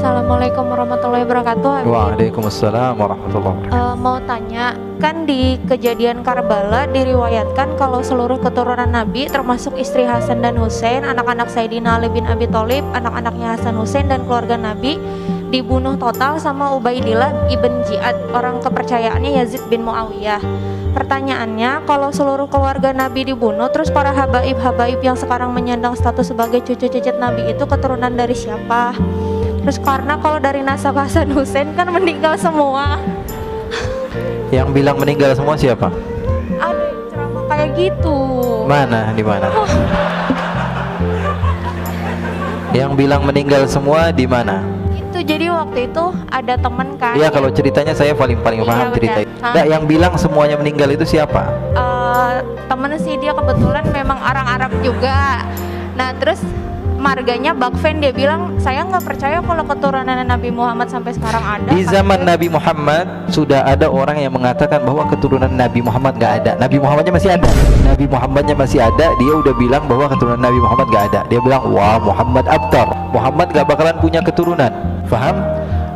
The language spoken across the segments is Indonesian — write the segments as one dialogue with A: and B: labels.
A: Assalamualaikum warahmatullahi wabarakatuh. Habib.
B: Waalaikumsalam warahmatullahi wabarakatuh.
A: Mau tanya, kan di kejadian Karbala diriwayatkan kalau seluruh keturunan Nabi termasuk istri Hasan dan Husain, anak-anak Sayyidina Ali bin Abi Thalib, anak-anaknya Hasan Husain dan keluarga Nabi dibunuh total sama Ubaidillah ibn Ziyad, orang kepercayaannya Yazid bin Muawiyah. Pertanyaannya, kalau seluruh keluarga Nabi dibunuh, terus para habaib-habaib yang sekarang menyandang status sebagai cucu cicit Nabi itu keturunan dari siapa? Terus karena kalau dari nasab Hasan Husain kan meninggal semua.
B: Yang bilang meninggal semua siapa?
A: Ada yang ceramah kayak gitu.
B: Mana? Di mana? Yang bilang meninggal semua di mana?
A: Itu jadi waktu itu ada teman kan.
B: Iya, kalau ceritanya saya paling paham cerita itu. Nah, yang bilang semuanya meninggal itu siapa?
A: Temen sih, dia kebetulan memang orang Arab juga. Nah terus marganya Bakfen, dia bilang saya nggak percaya kalau keturunan Nabi Muhammad sampai sekarang ada.
B: Di zaman Nabi Muhammad sudah ada orang yang mengatakan bahwa keturunan Nabi Muhammad nggak ada. Nabi Muhammadnya masih ada. Nabi Muhammadnya masih ada. Dia udah bilang bahwa keturunan Nabi Muhammad nggak ada. Dia bilang, wah, Muhammad abtar. Muhammad nggak bakalan punya keturunan. Faham?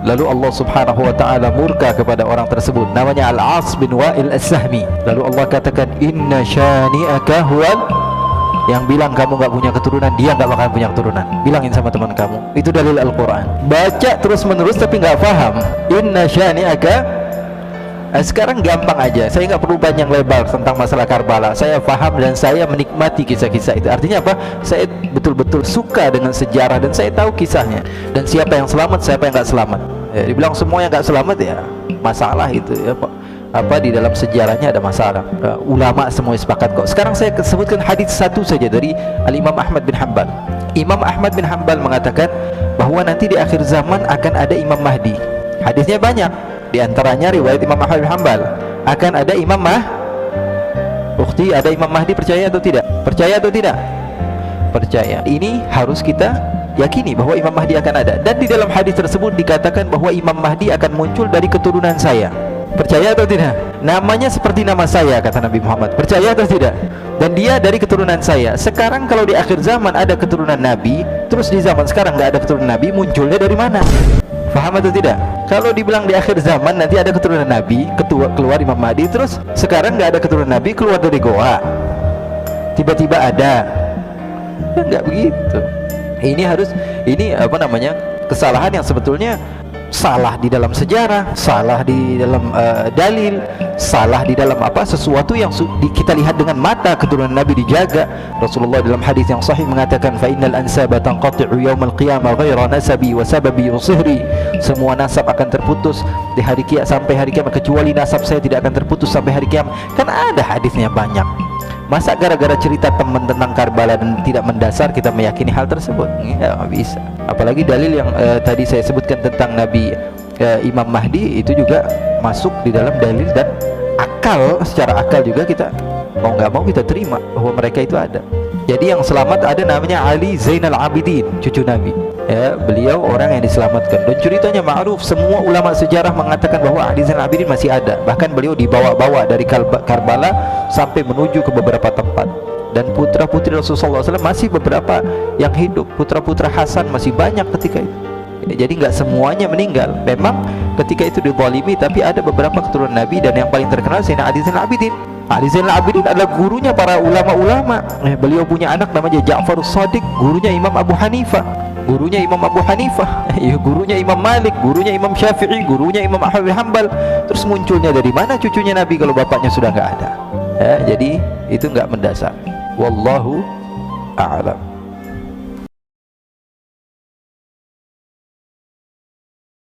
B: Lalu Allah subhanahu wa ta'ala murka kepada orang tersebut, namanya Al-As bin Wa'il As-Sahmi. Lalu Allah katakan, inna syani'aka huwal, yang bilang kamu gak punya keturunan, dia gak bakalan punya keturunan. Bilangin sama teman kamu, itu dalil Al-Quran. Baca terus menerus tapi gak paham. Inna syani'aka. Sekarang gampang aja, saya nggak perlu panjang lebar tentang masalah Karbala. Saya paham dan saya menikmati kisah-kisah itu. Artinya apa? Saya betul-betul suka dengan sejarah dan saya tahu kisahnya. Dan siapa yang selamat, siapa yang nggak selamat. Ya, dibilang semua yang nggak selamat ya masalah itu ya Pak. Apa di dalam sejarahnya ada masalah. Ulama semua sepakat kok. Sekarang saya sebutkan hadis satu saja dari Al-Imam Ahmad bin Hanbal. Imam Ahmad bin Hanbal mengatakan bahwa nanti di akhir zaman akan ada Imam Mahdi. Hadisnya banyak. Di antaranya riwayat Imam Ahmad bin Hanbal akan ada Imam Ukhti, ada Imam Mahdi, percaya atau tidak? Percaya atau tidak? Percaya. Ini harus kita yakini bahwa Imam Mahdi akan ada. Dan di dalam hadis tersebut dikatakan bahwa Imam Mahdi akan muncul dari keturunan saya. Percaya atau tidak? Namanya seperti nama saya, kata Nabi Muhammad. Percaya atau tidak? Dan dia dari keturunan saya. Sekarang kalau di akhir zaman ada keturunan Nabi, terus di zaman sekarang nggak ada keturunan Nabi, munculnya dari mana? Paham atau tidak? Kalau dibilang di akhir zaman nanti ada keturunan Nabi, keluar Imam Mahdi, terus sekarang nggak ada keturunan Nabi, keluar dari goa, tiba-tiba ada. Nggak begitu. Ini apa namanya, kesalahan yang sebetulnya salah di dalam sejarah, salah di dalam dalil, salah di dalam apa, sesuatu yang kita lihat dengan mata. Keturunan Nabi dijaga. Rasulullah dalam hadis yang sahih mengatakan, fa innal ansaba tanqati'u yaumal qiyamah ghaira nasabi wa sababi sihri. Semua nasab akan terputus di hari kiamat sampai hari kiamat, kecuali nasab saya tidak akan terputus sampai hari kiamat. Kan ada hadisnya banyak. Masa gara-gara cerita teman tentang Karbala dan tidak mendasar kita meyakini hal tersebut? Ya, nggak bisa. Apalagi dalil yang tadi saya sebutkan tentang Nabi Imam Mahdi itu juga masuk di dalam dalil, dan akal, secara akal juga kita mau nggak mau kita terima bahwa mereka itu ada. Jadi yang selamat ada namanya Ali Zainal Abidin, cucu Nabi. Ya, beliau orang yang diselamatkan. Dan ceritanya ma'ruf, semua ulama sejarah mengatakan bahwa Ali Zainal Abidin masih ada. Bahkan beliau dibawa-bawa dari Karbala sampai menuju ke beberapa tempat. Dan putra-putri Rasulullah SAW masih beberapa yang hidup. Putra-putra Hasan masih banyak ketika itu. Jadi nggak semuanya meninggal. Memang ketika itu dizalimi, tapi ada beberapa keturunan Nabi, dan yang paling terkenal Sayyidina Ali Zainal Abidin. Ali Zainal Abidin adalah gurunya para ulama-ulama. Beliau punya anak namanya Ja'far Shadiq, gurunya Imam Abu Hanifah, gurunya Imam Abu Hanifah, gurunya Imam Malik, gurunya Imam Syafi'i, gurunya Imam Ahmad bin Hanbal. Terus munculnya dari mana cucunya Nabi kalau bapaknya sudah nggak ada? Jadi itu nggak mendasar. Wallahu a'lam.